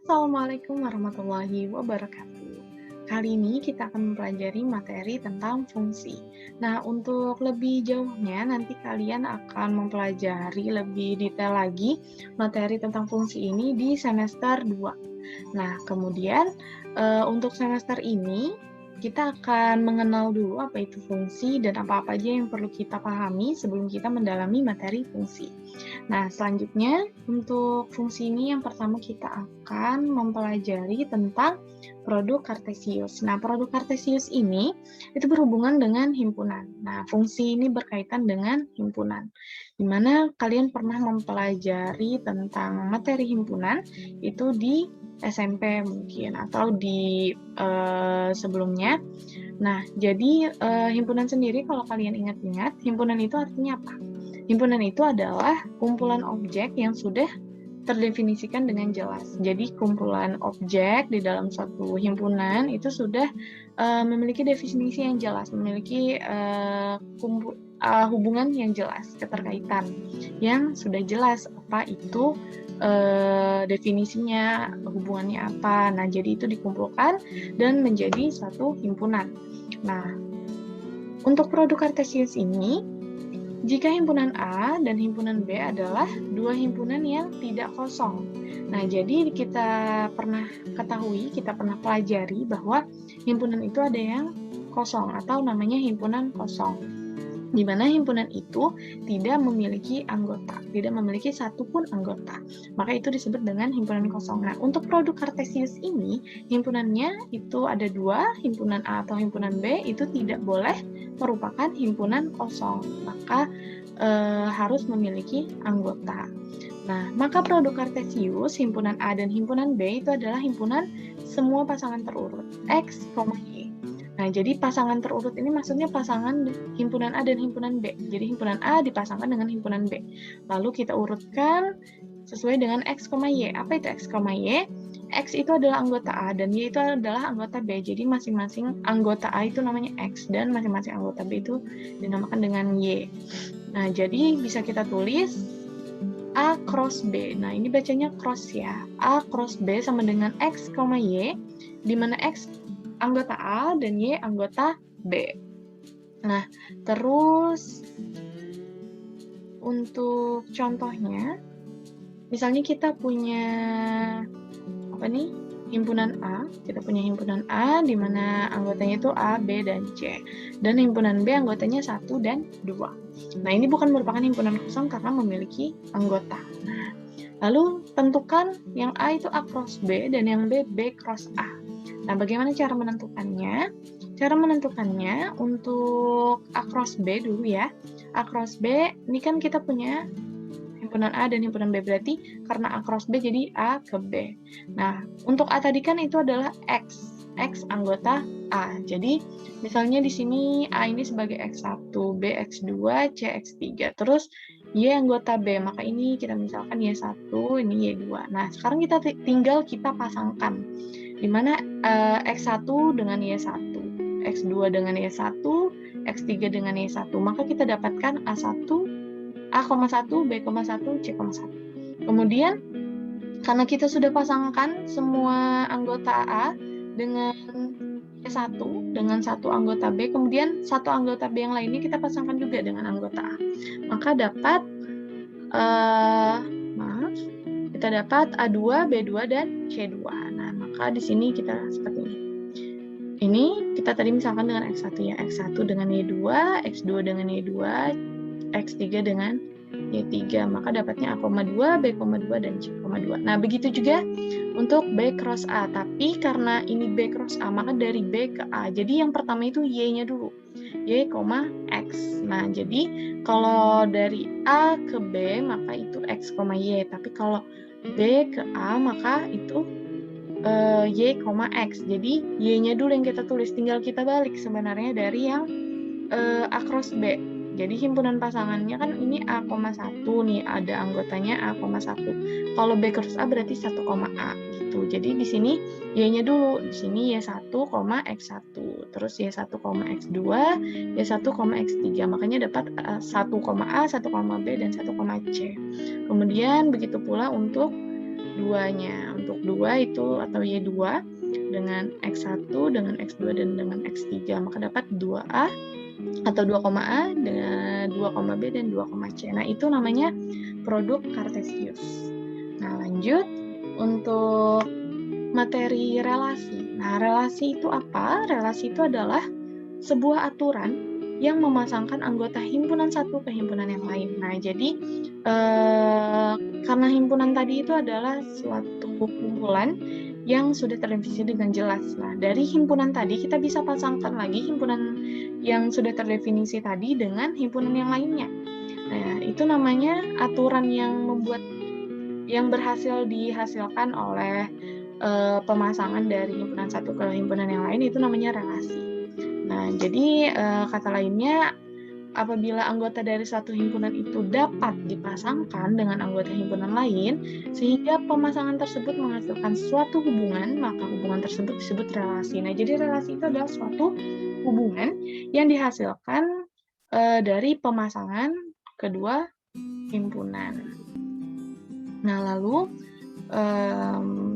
Assalamualaikum warahmatullahi wabarakatuh. Kali ini kita akan mempelajari materi tentang fungsi. Nah, untuk lebih jauhnya nanti kalian akan mempelajari lebih detail lagi materi tentang fungsi ini di semester 2. Nah, kemudian untuk semester ini kita akan mengenal dulu apa itu fungsi dan apa-apa aja yang perlu kita pahami sebelum kita mendalami materi fungsi. Nah, selanjutnya untuk fungsi ini yang pertama kita akan mempelajari tentang produk kartesius. Nah, produk kartesius ini itu berhubungan dengan himpunan. Nah, fungsi ini berkaitan dengan himpunan. Di mana kalian pernah mempelajari tentang materi himpunan itu di SMP mungkin atau di sebelumnya. Nah, jadi himpunan sendiri kalau kalian ingat-ingat, himpunan itu artinya apa? Himpunan itu adalah kumpulan objek yang sudah terdefinisikan dengan jelas. Jadi kumpulan objek di dalam suatu himpunan itu sudah memiliki definisi yang jelas, memiliki hubungan yang jelas, keterkaitan yang sudah jelas apa itu definisinya, hubungannya apa. Nah, jadi itu dikumpulkan dan menjadi satu himpunan. Nah, untuk produk kartesius ini, jika himpunan A dan himpunan B adalah dua himpunan yang tidak kosong. Nah, jadi kita pernah ketahui, kita pernah pelajari bahwa himpunan itu ada yang kosong atau namanya himpunan kosong, di mana himpunan itu tidak memiliki anggota, tidak memiliki satupun anggota. Maka itu disebut dengan himpunan kosong. Nah, untuk produk kartesius ini, himpunannya itu ada dua, himpunan A atau himpunan B itu tidak boleh merupakan himpunan kosong, maka harus memiliki anggota. Nah, maka produk kartesius, himpunan A dan himpunan B itu adalah himpunan semua pasangan terurut, X, Y. Nah, jadi pasangan terurut ini maksudnya pasangan himpunan A dan himpunan B. Jadi himpunan A dipasangkan dengan himpunan B. Lalu kita urutkan sesuai dengan X, Y. Apa itu X, Y? X itu adalah anggota A dan Y itu adalah anggota B. Jadi masing-masing anggota A itu namanya X dan masing-masing anggota B itu dinamakan dengan Y. Nah, jadi bisa kita tulis A cross B. Nah, ini bacanya cross ya. A cross B sama dengan X, Y, di mana X anggota A dan Y anggota B. Nah, terus untuk contohnya, misalnya kita punya apa nih? Himpunan A, kita punya himpunan A di mana anggotanya itu A, B, dan C. Dan himpunan B anggotanya 1 dan 2. Nah, ini bukan merupakan himpunan kosong karena memiliki anggota. Nah, lalu tentukan yang A itu A cross B dan yang B, B cross A. Nah, bagaimana cara menentukannya? Cara menentukannya untuk A cross B dulu ya. A cross B, ini kan kita punya himpunan A dan himpunan B, berarti karena A cross B jadi A ke B. Nah, untuk A tadi kan itu adalah X. X anggota A. Jadi, misalnya di sini A ini sebagai X1, B X2, C X3. Terus Y anggota B, maka ini kita misalkan Y1, ini Y2. Nah, sekarang tinggal kita pasangkan di mana X1 dengan Y1, X2 dengan Y1, X3 dengan Y1. Maka kita dapatkan A1, A,1, B,1, C,1. Kemudian, karena kita sudah pasangkan semua anggota A dengan Y1, dengan satu anggota B, kemudian satu anggota B yang lainnya kita pasangkan juga dengan anggota A. Maka dapat, kita dapat A2, B2, dan C2. Nah, maka di sini kita seperti ini. Ini kita tadi misalkan dengan X1 ya, X1 dengan Y2, X2 dengan Y2, X3 dengan Y3, maka dapatnya A,2, B,2, dan C,2. Nah, begitu juga untuk B cross A, tapi karena ini B cross A, maka dari B ke A. Jadi yang pertama itu Y-nya dulu, Y, X. Nah, jadi kalau dari A ke B, maka itu X, Y. Tapi kalau B ke A, maka itu Y, X. Jadi Y-nya dulu yang kita tulis, tinggal kita balik sebenarnya dari yang A cross B. Jadi himpunan pasangannya kan ini A,1 nih, ada anggotanya A,1. Kalau B cross A berarti 1, A gitu. Jadi di sini Y-nya dulu, di sini Y1, X1, terus Y1, X2, Y1, X3. Makanya dapat 1, A, 1, B, dan 1, C. Kemudian begitu pula untuk 2-nya. Untuk 2 itu atau Y2 dengan X1, dengan X2, dan dengan X3. Maka dapat 2A atau 2,A dengan 2,B dan 2,C. Nah, itu namanya produk kartesius. Nah, lanjut untuk materi relasi. Nah, relasi itu apa? Relasi itu adalah sebuah aturan yang memasangkan anggota himpunan satu ke himpunan yang lain. Nah, jadi karena himpunan tadi itu adalah suatu kumpulan yang sudah terdefinisi dengan jelas. Nah, dari himpunan tadi kita bisa pasangkan lagi himpunan yang sudah terdefinisi tadi dengan himpunan yang lainnya. Nah, itu namanya aturan yang berhasil dihasilkan oleh pemasangan dari himpunan satu ke himpunan yang lain, itu namanya relasi. Nah, jadi kata lainnya, apabila anggota dari suatu himpunan itu dapat dipasangkan dengan anggota himpunan lain, sehingga pemasangan tersebut menghasilkan suatu hubungan, maka hubungan tersebut disebut relasi. Nah, jadi relasi itu adalah suatu hubungan yang dihasilkan dari pemasangan kedua himpunan. Nah, lalu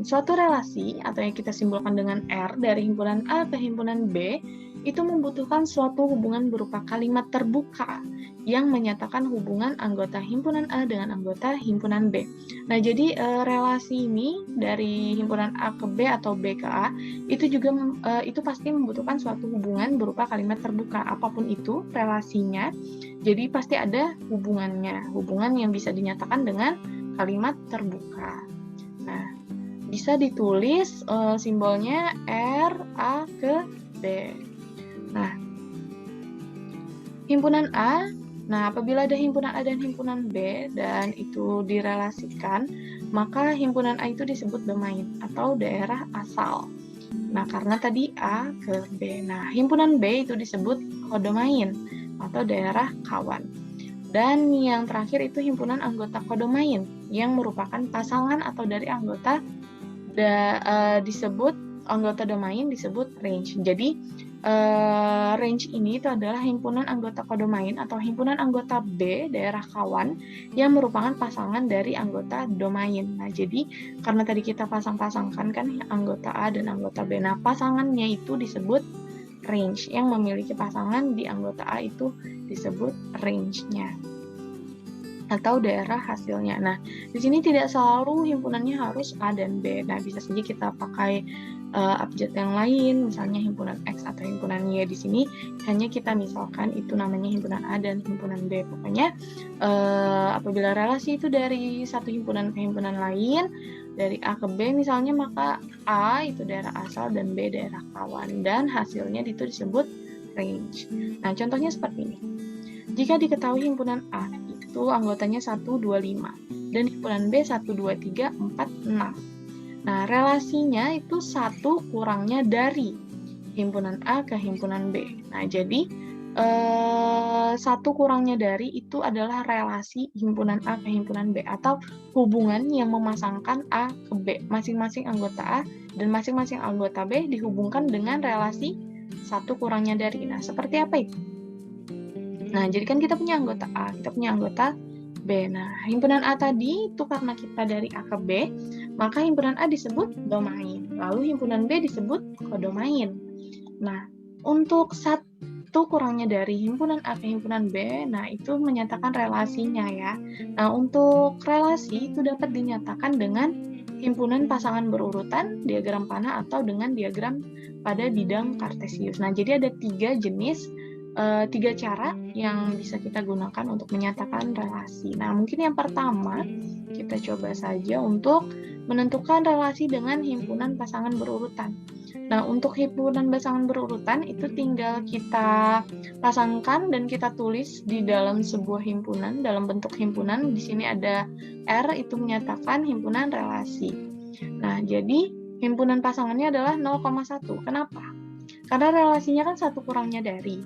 suatu relasi atau yang kita simbolkan dengan R dari himpunan A ke himpunan B itu membutuhkan suatu hubungan berupa kalimat terbuka yang menyatakan hubungan anggota himpunan A dengan anggota himpunan B. Nah, jadi relasi ini dari himpunan A ke B atau B ke A itu juga itu pasti membutuhkan suatu hubungan berupa kalimat terbuka, apapun itu relasinya. Jadi pasti ada hubungannya, hubungan yang bisa dinyatakan dengan kalimat terbuka. Nah, bisa ditulis simbolnya R, A ke B. Nah, himpunan A, apabila ada himpunan A dan himpunan B dan itu direlasikan, maka himpunan A itu disebut domain atau daerah asal. Nah, karena tadi A ke B. Nah, himpunan B itu disebut kodomain atau daerah kawan. Dan yang terakhir itu himpunan anggota kodomain yang merupakan pasangan atau dari anggota disebut anggota domain disebut range. Jadi range ini itu adalah himpunan anggota kodomain atau himpunan anggota B daerah kawan yang merupakan pasangan dari anggota domain. Nah, jadi karena tadi kita pasang-pasangkan kan anggota A dan anggota B. Nah, pasangannya itu disebut range. Yang memiliki pasangan di anggota A itu disebut range-nya atau daerah hasilnya. Nah, di sini tidak selalu himpunannya harus A dan B. Nah, bisa saja kita pakai abjad yang lain, misalnya himpunan X atau himpunan Y. Di sini hanya kita misalkan itu namanya himpunan A dan himpunan B. Pokoknya apabila relasi itu dari satu himpunan ke himpunan lain, dari A ke B misalnya, maka A itu daerah asal dan B daerah kawan, dan hasilnya itu disebut range. Nah, contohnya seperti ini. Jika diketahui himpunan A itu anggotanya 1, 2, 5 dan himpunan B 1, 2, 3, 4, 6. Nah, relasinya itu 1 kurangnya dari himpunan A ke himpunan B. Nah, jadi 1 kurangnya dari itu adalah relasi himpunan A ke himpunan B atau hubungan yang memasangkan A ke B. Masing-masing anggota A dan masing-masing anggota B dihubungkan dengan relasi 1 kurangnya dari. Nah, seperti apa itu? Nah, jadi kan kita punya anggota A, kita punya anggota B. Nah, himpunan A tadi itu karena kita dari A ke B, maka himpunan A disebut domain. Lalu himpunan B disebut kodomain. Nah, untuk 1 kurangnya dari himpunan A ke himpunan B, nah itu menyatakan relasinya ya. Nah, untuk relasi itu dapat dinyatakan dengan himpunan pasangan berurutan, diagram panah, atau dengan diagram pada bidang kartesius. Nah, jadi ada 3 jenis 3 cara yang bisa kita gunakan untuk menyatakan relasi. Nah, mungkin yang pertama kita coba saja untuk menentukan relasi dengan himpunan pasangan berurutan. Nah, untuk himpunan pasangan berurutan itu tinggal kita pasangkan dan kita tulis di dalam sebuah himpunan, dalam bentuk himpunan. Di sini ada R, itu menyatakan himpunan relasi. Nah, jadi himpunan pasangannya adalah 0,1. Kenapa? Karena relasinya kan 1 kurangnya dari.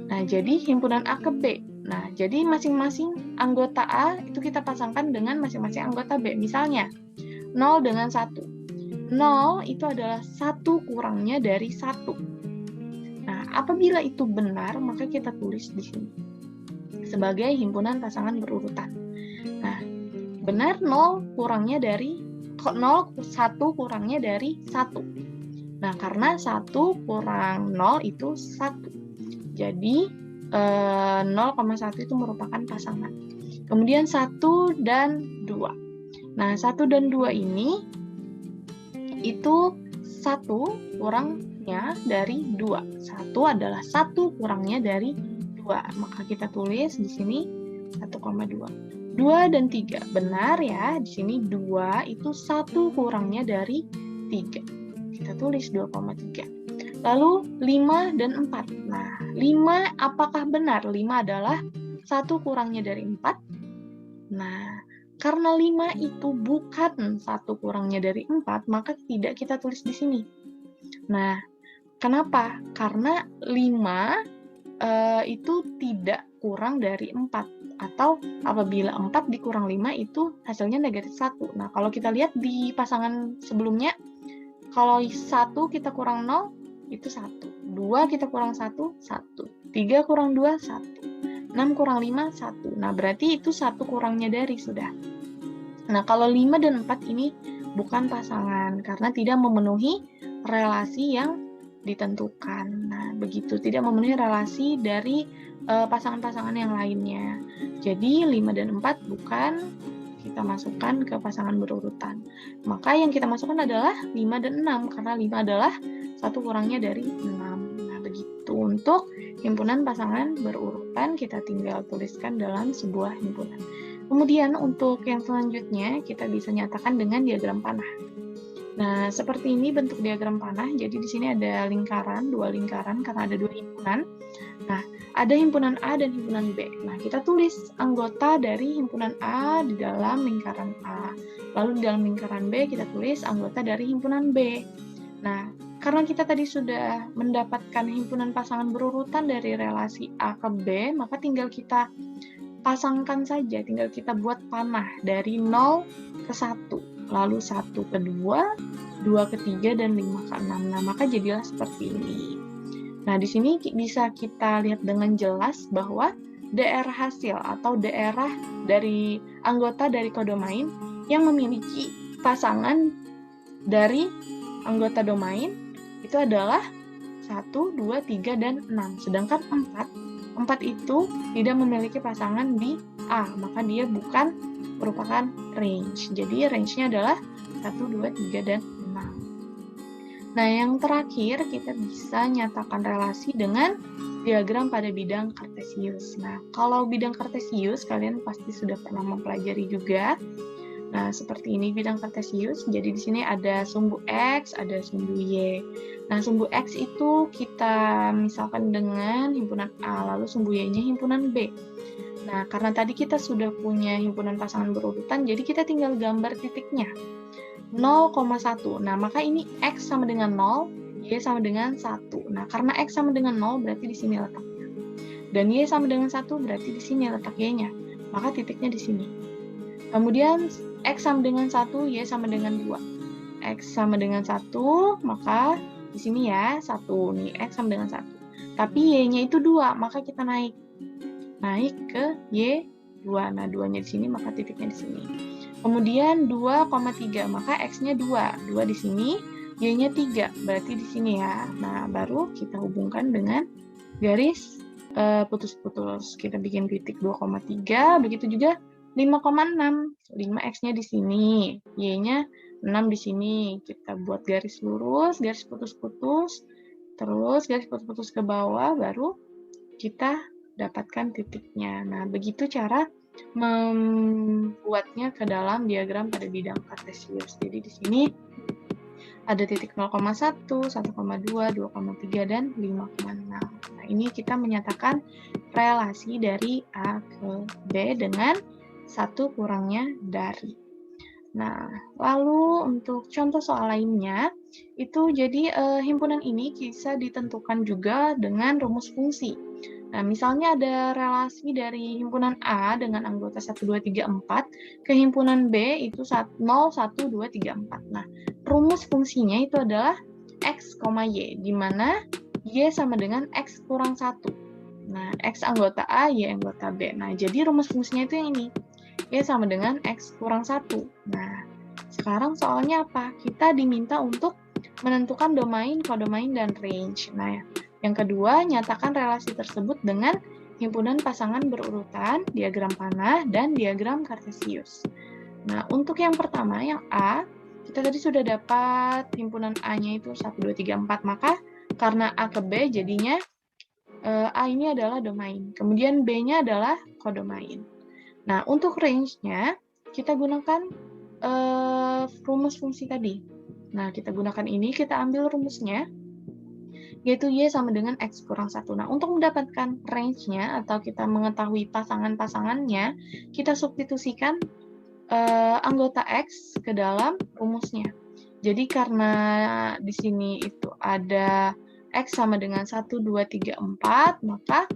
Nah, jadi himpunan A ke B. Nah, jadi masing-masing anggota A itu kita pasangkan dengan masing-masing anggota B. Misalnya, 0 dengan 1. 0 itu adalah 1 kurangnya dari 1. Nah, apabila itu benar, maka kita tulis di sini sebagai himpunan pasangan berurutan. Nah, benar 0 kurangnya dari 0, 1 kurangnya dari 1. Nah, karena 1 kurang 0 itu 1. Jadi, 0,1 itu merupakan pasangan. Kemudian 1 dan 2. Nah, 1 dan 2 ini itu 1 kurangnya dari 2. 1 adalah 1 kurangnya dari 2. Maka kita tulis di sini 1,2. 2 dan 3. Benar ya, di sini 2 itu 1 kurangnya dari 3. Kita tulis 2,3. Lalu 5 dan 4. Nah, 5 apakah benar? 5 adalah 1 kurangnya dari 4. Nah, karena 5 itu bukan 1 kurangnya dari 4, maka tidak kita tulis di sini. Nah, kenapa? Karena 5 itu tidak kurang dari 4. Atau apabila 4 dikurang 5 itu hasilnya negatif 1. Nah, kalau kita lihat di pasangan sebelumnya, kalau 1 kita kurang 0, itu 1. 2 kita kurang 1, 1. 3 kurang 2, 1. 6 kurang 5, 1. Nah, berarti itu 1 kurangnya dari sudah. Nah, kalau 5 dan 4 ini bukan pasangan, karena tidak memenuhi relasi yang ditentukan. Nah, begitu. Tidak memenuhi relasi dari pasangan-pasangan yang lainnya. Jadi, 5 dan 4 bukan kita masukkan ke pasangan berurutan. Maka yang kita masukkan adalah 5 dan 6, karena 5 adalah 1 kurangnya dari 6. Nah, begitu. Untuk himpunan pasangan berurutan, kita tinggal tuliskan dalam sebuah himpunan. Kemudian untuk yang selanjutnya, kita bisa nyatakan dengan diagram panah. Nah, seperti ini bentuk diagram panah. Jadi di sini ada lingkaran, 2 lingkaran, karena ada 2 himpunan. Nah, ada himpunan A dan himpunan B. Nah, kita tulis anggota dari himpunan A di dalam lingkaran A. Lalu di dalam lingkaran B, kita tulis anggota dari himpunan B. Nah, karena kita tadi sudah mendapatkan himpunan pasangan berurutan dari relasi A ke B, maka tinggal kita pasangkan saja, tinggal kita buat panah dari 0 ke 1, lalu 1 ke 2, 2 ke 3, dan 5 ke 6. Nah, maka jadilah seperti ini. Nah, di sini bisa kita lihat dengan jelas bahwa daerah hasil atau daerah dari anggota dari kode domain yang memiliki pasangan dari anggota domain itu adalah 1, 2, 3, dan 6. Sedangkan 4 itu tidak memiliki pasangan di A, maka dia bukan merupakan range. Jadi range-nya adalah 1, 2, 3, dan 6. Nah, yang terakhir kita bisa nyatakan relasi dengan diagram pada bidang kartesius. Nah, kalau bidang kartesius kalian pasti sudah pernah mempelajari juga. Nah, seperti ini bidang kartesius. Jadi di sini ada sumbu X, ada sumbu Y. Nah, sumbu X itu kita misalkan dengan himpunan A, lalu sumbu Y-nya himpunan B. Nah, karena tadi kita sudah punya himpunan pasangan berurutan, jadi kita tinggal gambar titiknya. 0,1. Nah, maka ini X sama dengan 0, Y sama dengan 1. Nah, karena X sama dengan 0, berarti di sini letaknya. Dan Y sama dengan 1, berarti di sini letak Y-nya. Maka titiknya di sini. Kemudian X sama dengan 1, Y sama dengan 2. X sama dengan 1, maka di sini ya, 1 nih, X sama dengan 1. Tapi Y-nya itu 2, maka kita naik ke Y2. Nah, 2-nya di sini, maka titiknya di sini. Kemudian 2,3, maka X-nya 2. 2 di sini, Y-nya 3, berarti di sini ya. Nah, baru kita hubungkan dengan garis putus-putus. Kita bikin titik 2,3, begitu juga 5,6. 5X-nya di sini, Y-nya 6 di sini. Kita buat garis lurus, garis putus-putus, terus garis putus-putus ke bawah, baru kita dapatkan titiknya. Nah, begitu cara membuatnya ke dalam diagram pada bidang kartesius. Jadi di sini ada titik 0,1, 1,2, 2,3, dan 5,6. Nah, ini kita menyatakan relasi dari A ke B dengan 1 kurangnya dari. Nah, lalu untuk contoh soal lainnya, itu jadi himpunan ini bisa ditentukan juga dengan rumus fungsi. Nah, misalnya ada relasi dari himpunan A dengan anggota 1, 2, 3, 4 ke himpunan B itu 0, 1, 2, 3, 4. Nah, rumus fungsinya itu adalah X, Y, di mana Y sama dengan X kurang 1. Nah, X anggota A, Y anggota B. Nah, jadi rumus fungsinya itu yang ini. Y sama dengan X kurang 1. Nah, Sekarang soalnya apa? Kita diminta untuk menentukan domain, kodomain, dan range. Nah, yang kedua, nyatakan relasi tersebut dengan himpunan pasangan berurutan, diagram panah, dan diagram kartesius. Nah, untuk yang pertama, yang A, kita tadi sudah dapat himpunan A-nya itu 1, 2, 3, 4. Maka karena A ke B jadinya A ini adalah domain. Kemudian B-nya adalah kodomain. Nah, untuk range-nya kita gunakan rumus fungsi tadi. Nah, kita gunakan ini, kita ambil rumusnya, yaitu Y sama dengan X kurang 1. Nah, untuk mendapatkan range-nya atau kita mengetahui pasangan-pasangannya, kita substitusikan anggota X ke dalam rumusnya. Jadi karena di sini itu ada X sama dengan 1, 2, 3, 4, maka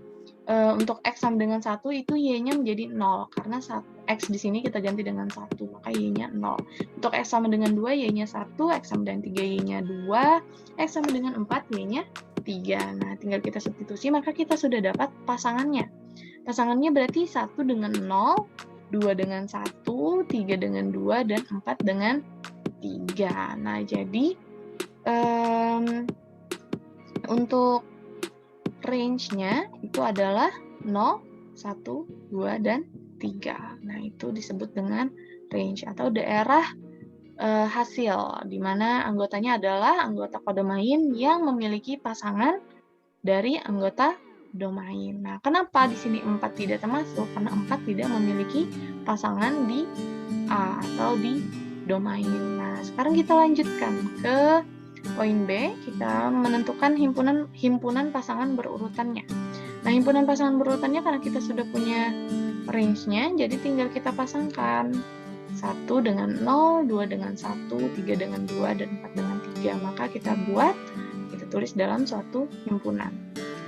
untuk X sama dengan 1 itu Y-nya menjadi 0, karena X di sini kita ganti dengan 1, maka Y-nya 0. Untuk X sama dengan 2, Y-nya 1, X sama dengan 3, Y-nya 2, X sama dengan 4, Y-nya 3. Nah, tinggal kita substitusi, maka kita sudah dapat pasangannya. Pasangannya berarti 1 dengan 0, 2 dengan 1, 3 dengan 2, dan 4 dengan 3. Nah, jadi untuk range-nya itu adalah 0, 1, 2, dan 3. Nah, itu disebut dengan range atau daerah hasil, di mana anggotanya adalah anggota kodomain yang memiliki pasangan dari anggota domain. Nah, kenapa di sini 4 tidak termasuk? Karena 4 tidak memiliki pasangan di A atau di domain. Nah, sekarang kita lanjutkan ke poin B, kita menentukan himpunan pasangan berurutannya. Nah, himpunan pasangan berurutannya karena kita sudah punya range-nya, jadi tinggal kita pasangkan 1 dengan 0, 2 dengan 1, 3 dengan 2, dan 4 dengan 3. Maka kita tulis dalam suatu himpunan.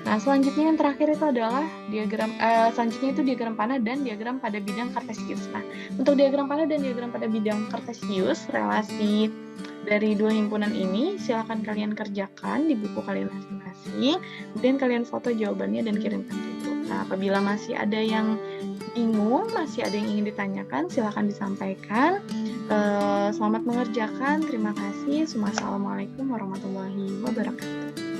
Nah, selanjutnya yang terakhir itu adalah diagram panah dan diagram pada bidang kartesius. Nah, untuk diagram panah dan diagram pada bidang kartesius, relasi dari dua himpunan ini silakan kalian kerjakan di buku kalian masing-masing, kemudian kalian foto jawabannya dan kirimkan itu. Nah, apabila masih ada yang bingung, masih ada yang ingin ditanyakan, silakan disampaikan. Selamat mengerjakan, terima kasih. Assalamualaikum warahmatullahi wabarakatuh.